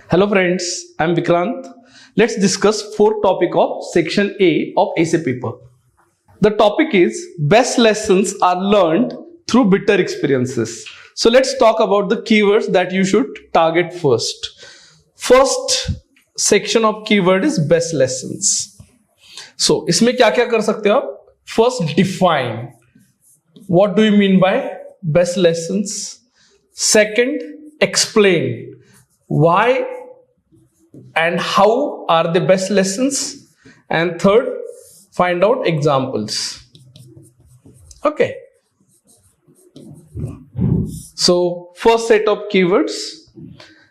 Hello friends, I am Vikrant. Let's discuss fourth topic of section A of essay paper. The topic is best lessons are learned through bitter experiences. So let's talk about the keywords that you should target first. First section of keyword is best lessons. So इसमें क्या क्या कर सकते हो आप? First define. What do you mean by best lessons? Second, explain why and how are the best lessons, and third, find out examples. Okay, so first set of keywords.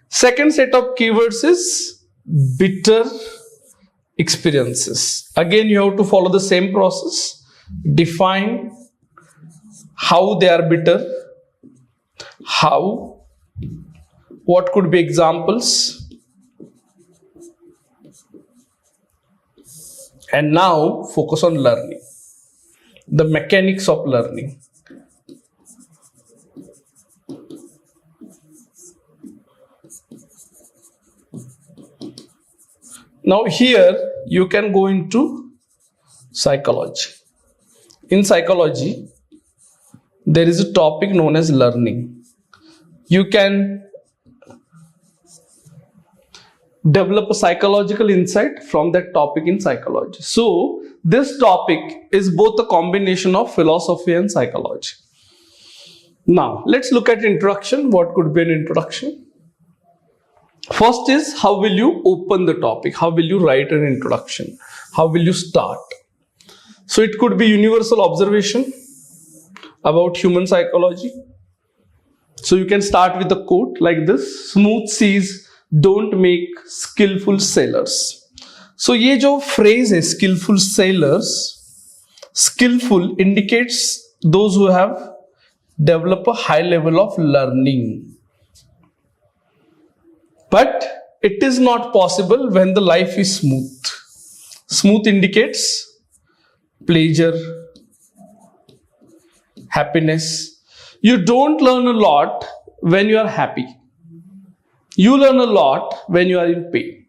Second set of keywords is bitter experiences. Again, you have to follow the same process. Define how they are bitter, what could be examples, and now focus on learning, the mechanics of learning. Now here you can go into psychology. In psychology, there is a topic known as learning. You can develop a psychological insight from that topic in psychology. So this topic is both a combination of philosophy and psychology. Now let's look at introduction. What could be an introduction? First is, how will you open the topic? How will you write an introduction? How will you start? So it could be universal observation about human psychology. So you can start with a quote like this: smooth seas don't make skillful sailors. So ये जो phrase है skillful sailors, skillful indicates those who have developed a high level of learning. But it is not possible when the life is smooth. Smooth indicates pleasure, happiness. You don't learn a lot when you are happy. You learn a lot when you are in pain.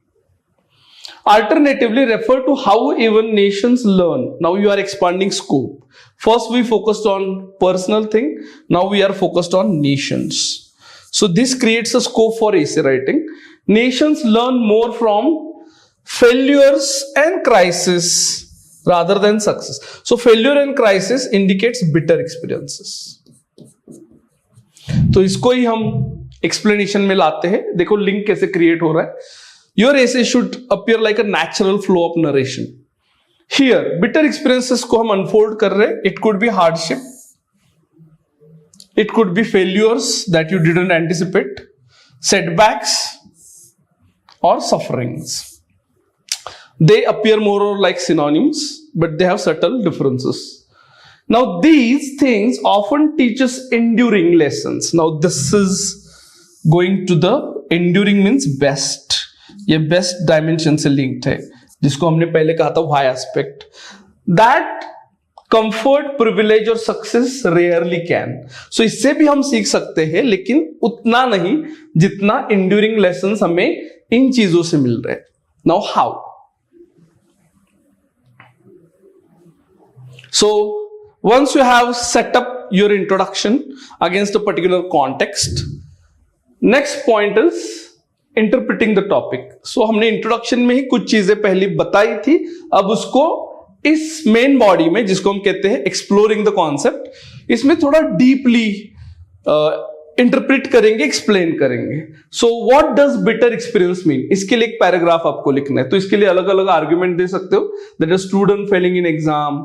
Alternatively, refer to how even nations learn. Now you are expanding scope. First we focused on personal thing. Now we are focused on nations. So this creates a scope for essay writing. Nations learn more from failures and crisis rather than success. So failure and crisis indicates bitter experiences. तो इसको ही हम explanation में लाते हैं. देखो link कैसे create हो रहा है. Your essay should appear like a natural flow of narration. Here, bitter experiences को हम unfold कर रहे हैं. It could be hardship. It could be failures that you didn't anticipate, setbacks, or sufferings. They appear more or like synonyms, but they have subtle differences. Now, these things often teach us enduring lessons. Now, this is going to the enduring means best. ये best dimension से linked है, जिसको हमने पहले कहा था why aspect. That comfort, privilege और success rarely can. So इससे भी हम सीख सकते हैं, लेकिन उतना नहीं जितना enduring lessons हमें इन चीजों से मिल रहे हैं. Now how? So once you have set up your introduction against a particular context, next point is interpreting the topic. So हमने introduction में ही कुछ चीजें पहले बताई थी. अब उसको इस मेन बॉडी में, जिसको हम कहते हैं एक्सप्लोरिंग द कॉन्सेप्ट, इसमें थोड़ा डीपली इंटरप्रेट करेंगे, एक्सप्लेन करेंगे. So what does bitter experience mean? इसके लिए एक पैराग्राफ आपको लिखना है. तो इसके लिए अलग अलग आर्ग्यूमेंट दे सकते हो. That is student failing in exam,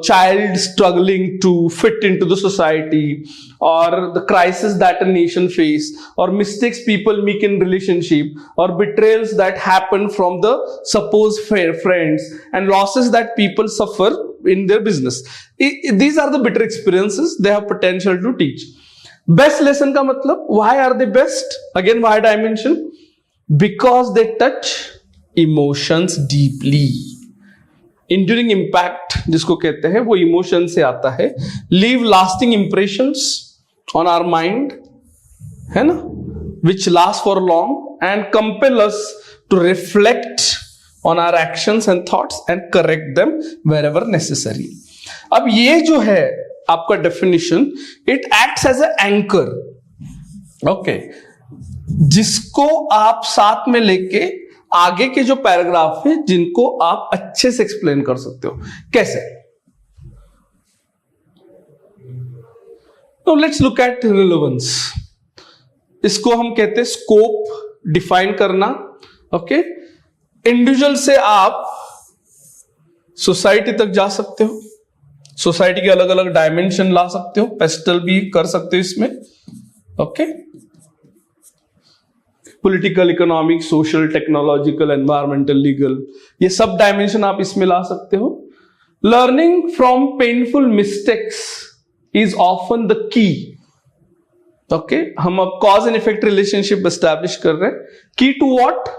child struggling to fit into the society, और the crisis that a nation face, और mistakes people make in relationship, और betrayals that happen from the suppose friends, and losses that people suffer in their business. These are the bitter experiences. They have potential to teach. Best lesson का मतलब, why are they best? Again, why dimension? Because they touch emotions deeply. Enduring impact जिसको कहते हैं वो emotion से आता है. Leave lasting impressions on our mind, है ना, which last for long and compel us to reflect on our actions and thoughts and correct them wherever necessary. अब ये जो है आपका definition, it acts as a anchor, okay, जिसको आप साथ में लेके आगे के जो पैराग्राफ है जिनको आप अच्छे से एक्सप्लेन कर सकते हो. कैसे? तो लेट्स लुक एट रिलेवेंस. इसको हम कहते हैं स्कोप डिफाइन करना. ओके, इंडिविजुअल से आप सोसाइटी तक जा सकते हो, सोसाइटी के अलग अलग डायमेंशन ला सकते हो, पेस्टल भी कर सकते हो इसमें. Okay, political, economic, social, technological, environmental, legal, ये सब डायमेंशन आप इसमें ला सकते हो. Learning from painful mistakes is often the key. Okay, हम अब cause and effect relationship establish कर रहे हैं. Key to what?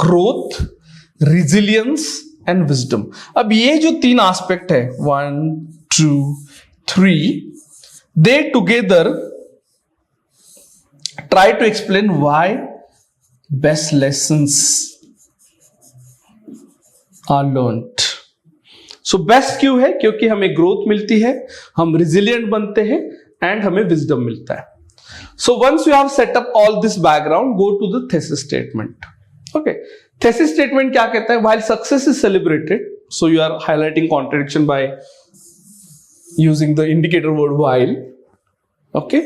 Growth, resilience and wisdom. अब ये जो तीन एस्पेक्ट है, 1 2 3, they together try to explain why best lessons are learned. So best क्यों है? क्योंकि हमें ग्रोथ मिलती है, हम रिजिलियंट बनते हैं एंड हमें विजडम मिलता है. So once you have set up all this background, go to the thesis statement. Okay, thesis statement क्या कहता है? While success is celebrated, so you are highlighting contradiction by using the indicator word while. Okay,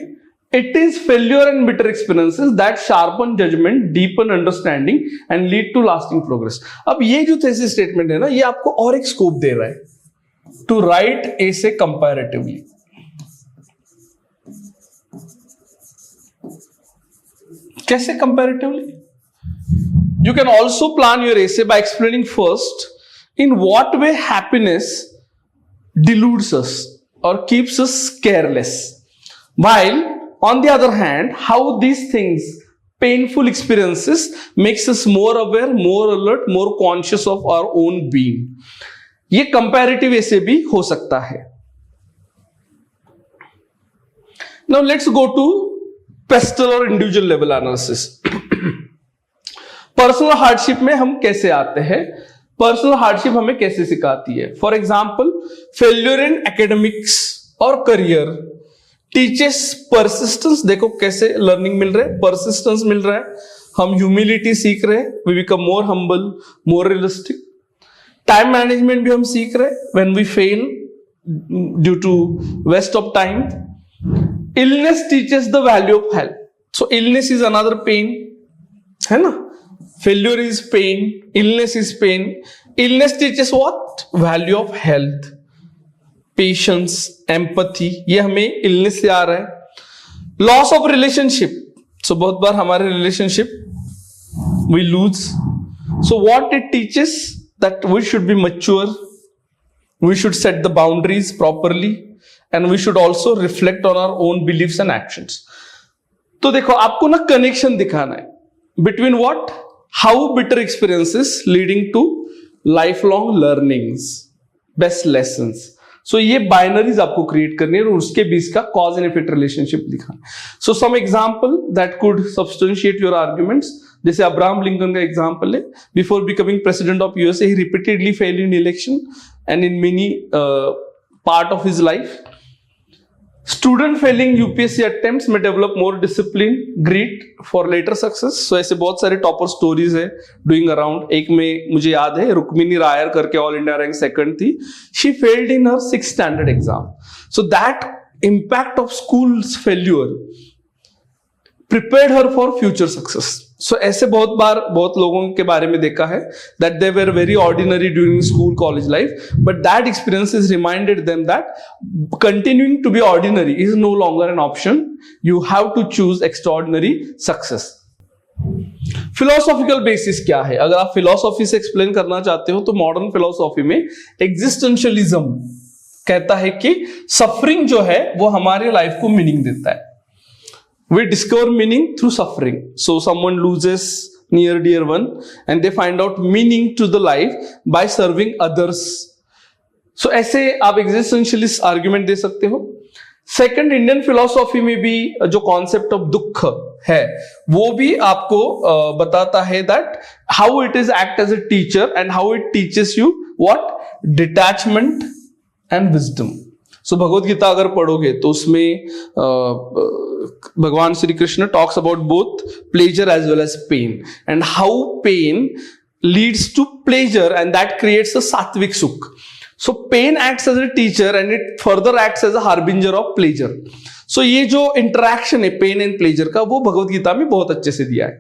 it is failure and bitter experiences that sharpen judgment, deepen understanding and lead to lasting progress. अब ये जो thesis statement है ना, ये आपको और एक scope दे रहा है to write essay comparatively. कैसे comparatively? You can also plan your essay by explaining first in what way happiness deludes us or keeps us careless, while on the other hand, how these things, painful experiences, makes us more aware, more alert, more conscious of our own being. ये comparative ऐसे भी हो सकता है. Now let's go to pestal or individual level analysis. Personal hardship में हम कैसे आते हैं? पर्सनल हार्डशिप हमें कैसे सिखाती है? For example, failure in academics और करियर टीचेस परसिस्टेंस. देखो कैसे लर्निंग मिल रहा है, परसिस्टेंस मिल रहा है, हम ह्यूमिलिटी सीख रहे हैं, we become more humble, more realistic. Time management भी हम सीख रहे हैं, when we fail due to waste of time. Illness teaches the value of health. So illness is another pain, है ना? Failure is pain, illness is pain. Illness teaches what? Value of health, patience, empathy, ये हमें illness से आ रहा है. Loss of relationship. सो बहुत बार हमारे relationship we lose. So what it teaches? That we should be mature, we should set the boundaries properly and we should also reflect on our own beliefs and actions. तो देखो, आपको ना connection दिखाना है between what, how bitter experiences leading to life long learnings, best lessons. So ये binaries आपको create करनी है और उसके बीच का कॉज एंड इफेक्ट रिलेशनशिप दिखाना. So some example that could substantiate your arguments. जैसे अब्राहम लिंकन का एग्जांपल है. Before becoming president of USA, he repeatedly failed in election and in many part of his life. Student failing UPSC attempts में develop more discipline, grit for later success. So ऐसे बहुत सारे topper stories है doing around. एक में मुझे याद है, रुक्मिनी रायर करके ऑल इंडिया रैंक सेकंड थी. She failed in her 6th standard exam. So that impact of schools failure prepared her for future success. So ऐसे बहुत बार बहुत लोगों के बारे में देखा है that they were very ordinary during school college life, but that experience is reminded them that continuing to be ordinary is no longer an option. You have to choose extraordinary success. Philosophical basis क्या है? अगर आप philosophy से explain करना चाहते हो तो modern philosophy में एग्जिस्टेंशियलिज्म कहता है कि सफरिंग जो है वो हमारे लाइफ को मीनिंग देता है. We discover meaning through suffering. So someone loses near dear one and they find out meaning to the life by serving others. So ऐसे आप existentialist argument दे सकते हो. सेकंड, इंडियन फिलोसॉफी में भी जो कॉन्सेप्ट ऑफ दुख है वो भी आपको बताता है that how it is act as a teacher and how it teaches you what, detachment and wisdom. So Bhagavad Gita अगर पढ़ोगे तो उसमें भगवान Shri Krishna talks about both pleasure as well as pain and how pain leads to pleasure and that creates a sattvic sukh. So pain acts as a teacher and it further acts as a harbinger of pleasure. So ये जो interaction है pain and pleasure का वो भगवत गीता में बहुत अच्छे से दिया है.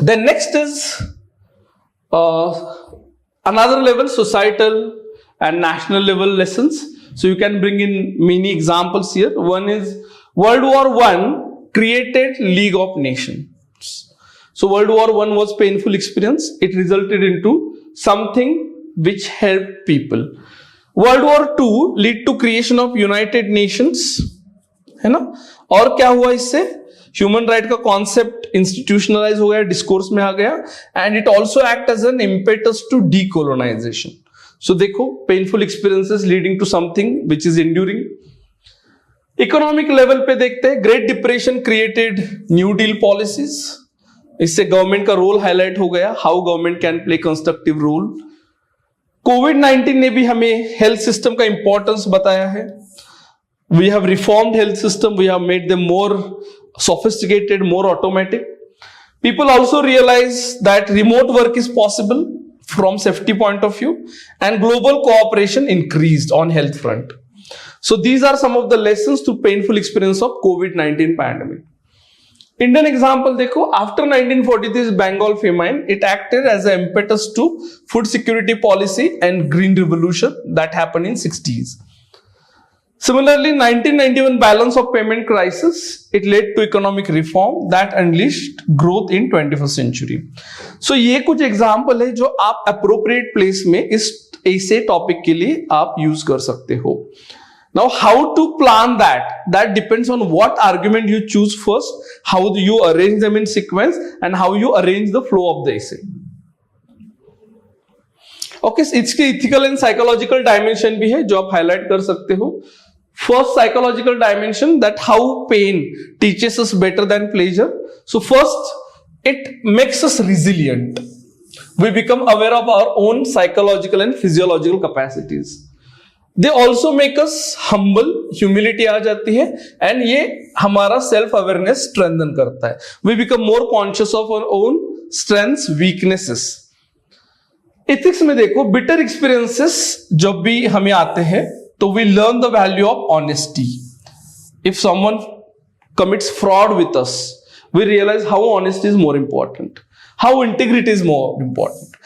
Then next is another level, societal and national level lessons. So you can bring in many examples here. One is World War I created League of Nations. So World War I was painful experience. It resulted into something which helped people. World War II lead to creation of United Nations, है ना. और क्या हुआ इससे, human right का concept institutionalise हो गया, discourse में आ गया, and it also act as an impetus to decolonisation. So देखो, painful experiences leading to something which is enduring. Economic level पे देखते हैं, Great Depression created New Deal policies. इससे गवर्नमेंट का रोल हाईलाइट हो गया, how government can play constructive role. कोविड-19 ने भी हमें हेल्थ सिस्टम का इंपॉर्टेंस बताया है. We have reformed health system, we have made them more sophisticated, more automatic. People also realize that remote work is possible from safety point of view, and global cooperation increased on health front. So these are some of the lessons to painful experience of COVID-19 pandemic. Indian example देखो, after 1943 Bengal famine, it acted as an impetus to food security policy and green revolution that happened in 60s. Similarly, 1991 balance of payment crisis, it led to economic reform that unleashed growth in 21st century. So ये कुछ example है जो आप appropriate place में इस ऐसे topic के लिए आप use कर सकते हो. Now, how to plan that? That depends on what argument you choose first, how do you arrange them in sequence, and how you arrange the flow of the essay. Okay, इसके ethical and psychological dimension भी है जो आप highlight कर सकते हो. First, psychological dimension, that how pain teaches us better than pleasure. So first, it makes us resilient. We become aware of our own psychological and physiological capacities. They also make us humble, humility आ जाती है, and ये हमारा self awareness strengthen करता है. We become more conscious of our own strengths, weaknesses. Ethics में देखो, bitter experiences जब भी हमें आते हैं तो we learn the value of honesty. If someone commits fraud with us, we realize how honesty is more important, how integrity is more important.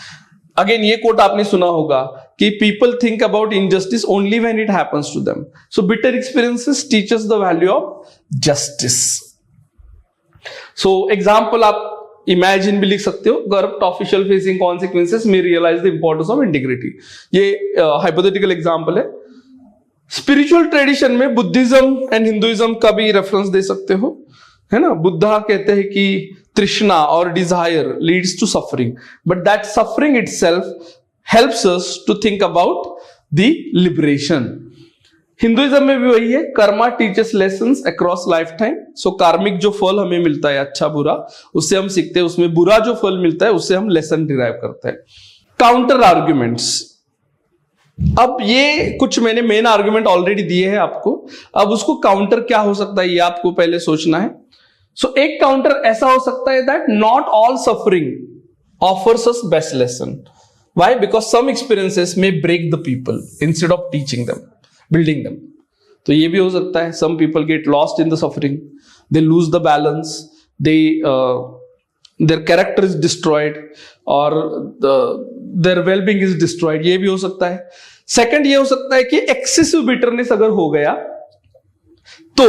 Again, ये quote आपने सुना होगा कि people think about injustice only when it happens to them. So bitter experiences teach us the value of justice. So example आप imagine भी लिख सकते हो, corrupt official facing consequences may realize the importance of integrity. ये hypothetical example है. Spiritual tradition में Buddhism and Hinduism का भी रेफरेंस दे सकते हो, है ना. बुद्धा कहते हैं कि तृष्णा और desire leads to suffering, but that suffering itself helps us to think about the liberation. Hinduism में भी वही है, karma teaches lessons across life time. So karmic जो फल हमें मिलता है अच्छा बुरा, उससे हम सीखते हैं, उसमें बुरा जो फल मिलता है उससे हम लेसन डिराइव करते हैं. काउंटर आर्ग्यूमेंट्स, अब ये कुछ मैंने मेन आर्गुमेंट ऑलरेडी दिए हैं आपको, अब उसको काउंटर क्या हो सकता है ये आपको पहले सोचना है. सो एक काउंटर ऐसा हो सकता है that not all suffering offers us best lesson. Why? Because some experiences में break the people instead of teaching them, building them. तो ये भी हो सकता है, some people get lost in the suffering, they lose the balance, they their character is destroyed or their well-being is destroyed. ये भी हो सकता है. सेकंड ये हो सकता है कि एक्सेसिव बिटरनेस अगर हो गया तो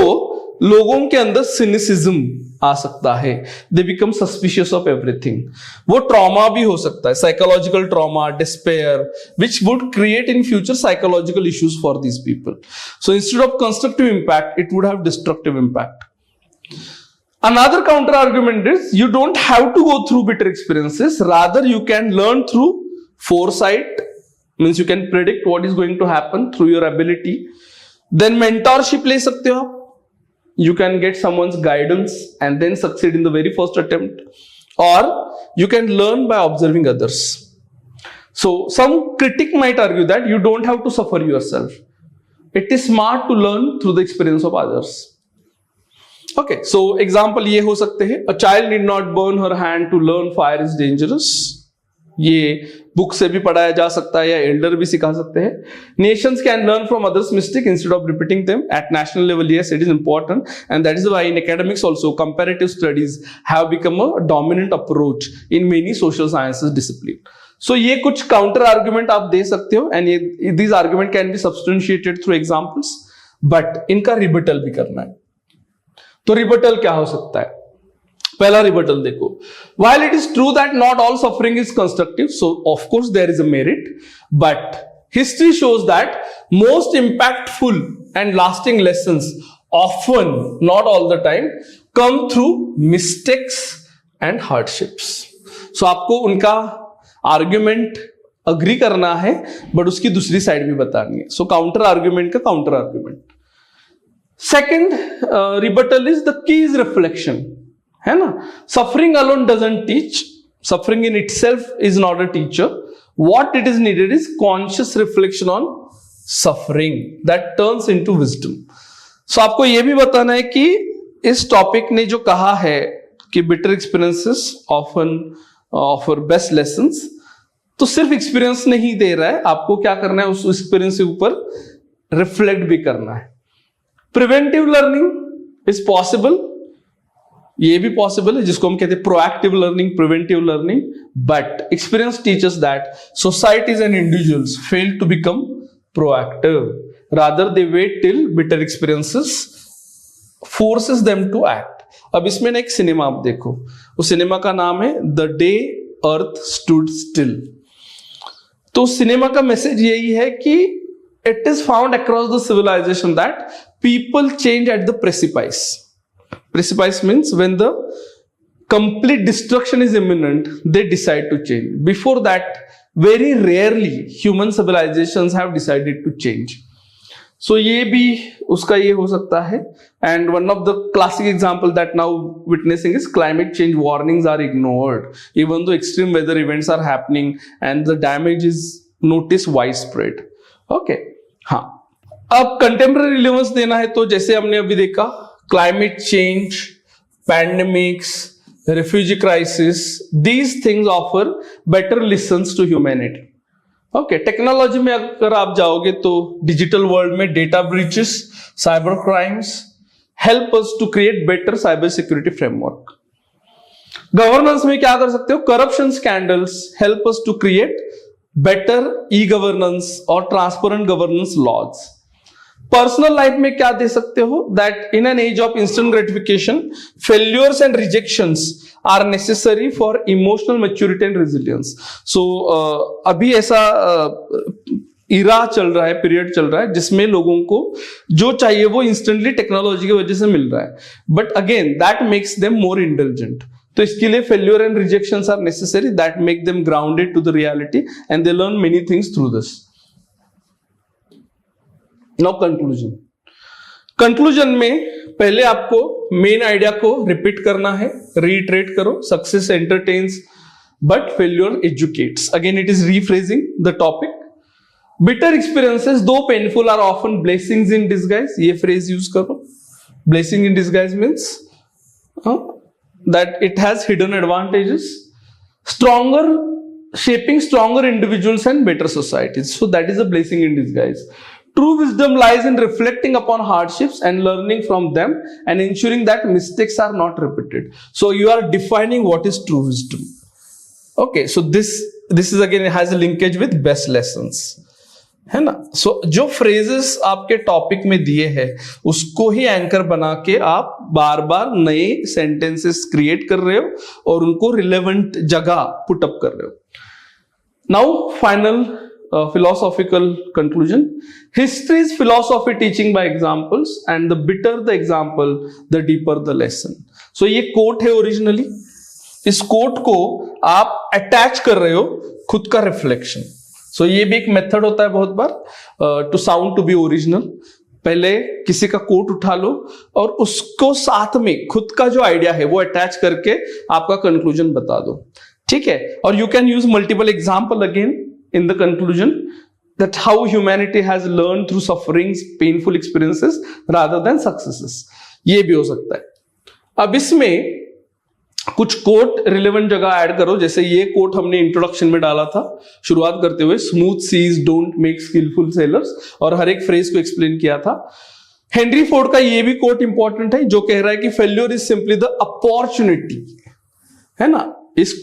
लोगों के अंदर सिनिसिज्म आ सकता है, they become suspicious of everything. वो ट्रॉमा भी हो सकता है, psychological trauma, despair, which would create in future psychological issues for these people. So instead of constructive impact it would have destructive impact. Another counter argument is you don't have to go through bitter experiences, rather you can learn through foresight, means you can predict what is going to happen through your ability. Then mentorship ले सकते हो आप, you can get someone's guidance and then succeed in the very first attempt, or you can learn by observing others. So some critic might argue that you don't have to suffer yourself. It is smart to learn through the experience of others. Okay, so example ये हो सकते हैं, a child need not burn her hand to learn fire is dangerous. ये book से भी पढ़ाया जा सकता है या एल्डर भी सिखा सकते हैं. Nations can learn from others mistake instead of repeating them. At national level yes it is important and that is why in academics also comparative studies have become a dominant approach in many social sciences discipline. So ये कुछ counter argument आप दे सकते हो and ये these argument can be substantiated through examples, but इनका rebuttal भी करना है. तो रिबटल क्या हो सकता है? पहला रिबटल देखो, while it is true that not all suffering is constructive, so of course there is a merit, but history shows that most impactful and lasting lessons often, not all the time, come through mistakes and hardships. So आपको उनका argument agree करना है, but उसकी दूसरी side भी बतानी है. So counter argument का counter argument. Second rebuttal is the key is reflection, है ना. Suffering alone doesn't teach, suffering in itself is not a teacher. What it is needed is conscious reflection on suffering that turns into wisdom. So आपको यह भी बताना है कि इस topic ने जो कहा है कि bitter experiences often offer best lessons, तो सिर्फ एक्सपीरियंस नहीं दे रहा है, आपको क्या करना है, उस एक्सपीरियंस के ऊपर रिफ्लेक्ट भी करना है. प्रिवेंटिव लर्निंग इज पॉसिबल, ये भी पॉसिबल है, जिसको हम कहते हैं proactive learning, preventive learning. But experience teachers that societies and individuals fail to become proactive, rather they wait till bitter experiences forces them to act. अब इसमें ना एक सिनेमा आप देखो, उस सिनेमा का नाम है the day earth stood still. तो सिनेमा का मैसेज यही है कि it is found across the civilization that people change at the precipice. Precipice means when the complete destruction is imminent, they decide to change. Before that, very rarely human civilizations have decided to change. So ये भी उसका ये हो सकता है. And one of the classic example that now witnessing is climate change warnings are ignored, even though extreme weather events are happening and the damage is noticed widespread. Okay. हाँ, अब contemporary relevance देना है तो जैसे हमने अभी देखा, climate change, pandemics, refugee crisis, these things offer better lessons to humanity. Okay, technology में अगर आप जाओगे तो डिजिटल वर्ल्ड में data breaches, cyber crimes help us to create better cyber security framework. Governance में क्या कर सकते हो? Corruption scandals help us to create better e-governance or transparent governance laws. Personal life में क्या दे सकते हो? That in an age of instant gratification, failures and rejections are necessary for emotional maturity and resilience. So अभी ऐसा इरा चल रहा है, period चल रहा है, जिसमें लोगों को जो चाहिए वो इंस्टेंटली टेक्नोलॉजी की वजह से मिल रहा है. But again that makes them more intelligent. तो इसके लिए failure and rejections are necessary that make them grounded to the reality and they learn many things through this. Now conclusion में पहले आपको मेन आइडिया को रिपीट करना है, retreat करो. Success entertains but failure educates. Again it is rephrasing the topic. Bitter experiences though painful are often blessings in disguise. ये phrase use करो. Blessing in disguise means that it has hidden advantages, shaping stronger individuals and better societies. So that is a blessing in disguise. True wisdom lies in reflecting upon hardships and learning from them and ensuring that mistakes are not repeated. So you are defining what is true wisdom. Okay, so this is again has a linkage with best lessons. है ना. सो जो phrases आपके topic में दिए हैं उसको ही anchor बना के आप बार बार नए सेंटेंसेस क्रिएट कर रहे हो और उनको रिलेवेंट जगह पुट अप कर रहे हो. Now final philosophical conclusion. History is philosophy teaching by examples, and the bitter the example, the deeper the lesson. So ये कोट है ओरिजिनली. इस कोट को आप अटैच कर रहे हो खुद का रिफ्लेक्शन. सो ये भी एक मेथड होता है बहुत बार to sound to be original. पहले किसी का कोट उठा लो और उसको साथ में खुद का जो आइडिया है वो अटैच करके आपका कंक्लूजन बता दो, ठीक है। और you can use multiple example again in the conclusion that how humanity has learned through sufferings, painful experiences rather than successes, ये भी हो सकता है। अब इसमें कुछ कोट रिलेवेंट जगह ऐड करो, जैसे ये कोट हमने इंट्रोडक्शन में डाला था शुरुआत करते हुए, smooth seas don't make skillful sailors, और हर एक फ्रेज को एक्सप्लेन किया था। हेनरी फोर्ड का ये भी कोट इंपॉर्टेंट है जो कह रहा है कि failure is simply the opportunity, है ना, इस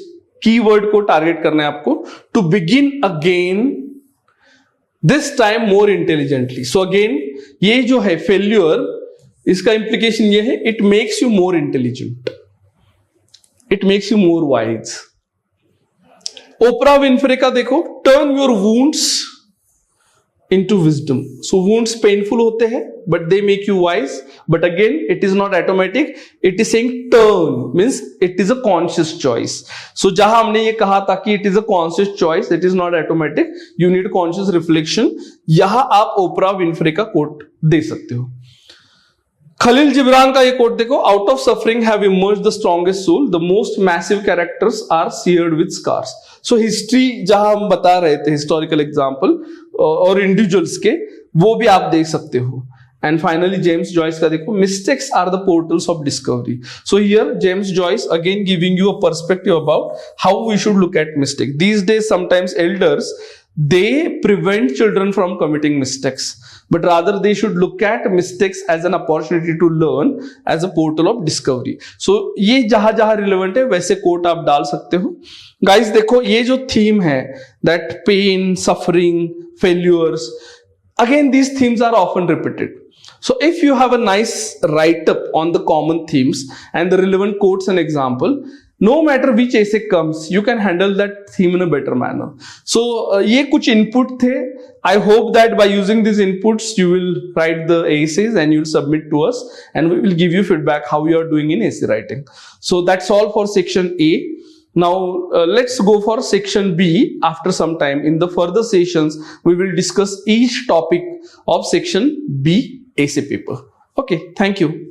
कीवर्ड को टारगेट करना है आपको, to begin again this time more intelligently. So again ये जो है फेल्यूर, इसका इंप्लीकेशन ये है, it makes you more intelligent, it makes you more wise. Oprah Winfrey का देखो, turn your wounds into wisdom. So wounds painful होते हैं but they make you wise, but again it is not automatic, it is saying turn means it is a conscious choice. So जहां हमने ये कहा था कि it is a conscious choice, it is not automatic, you need conscious reflection, यहां आप ओपरा Winfrey का coat दे सकते हो। खलील जिब्रान का ये कोट देखो, out of suffering have emerged the strongest soul, the most massive characters are seared with scars. So history जहां हम बता रहे थे, हिस्टोरिकल एग्जांपल और इंडिविजुअल्स के, वो भी आप देख सकते हो। एंड फाइनली जेम्स जॉयस का देखो, mistakes are the portals of discovery. So here James Joyce again giving you a perspective about how we should look at mistake. These days sometimes elders they prevent children from committing mistakes, but rather they should look at mistakes as an opportunity to learn, as a portal of discovery. So ये जहां जहां relevant है वैसे coat आप डाल सकते हो। Guys देखो ये जो थीम है, that pain, suffering, failures, again these themes are often repeated. So if you have a nice write up on the common themes and the relevant quotes and example, no matter which essay comes, you can handle that theme in a better manner. So ये कुछ input थे. I hope that by using these inputs, you will write the essays and you will submit to us, and we will give you feedback how you are doing in essay writing. So that's all for section A. Now let's go for section B after some time. In the further sessions, we will discuss each topic of section B essay paper. Okay, thank you.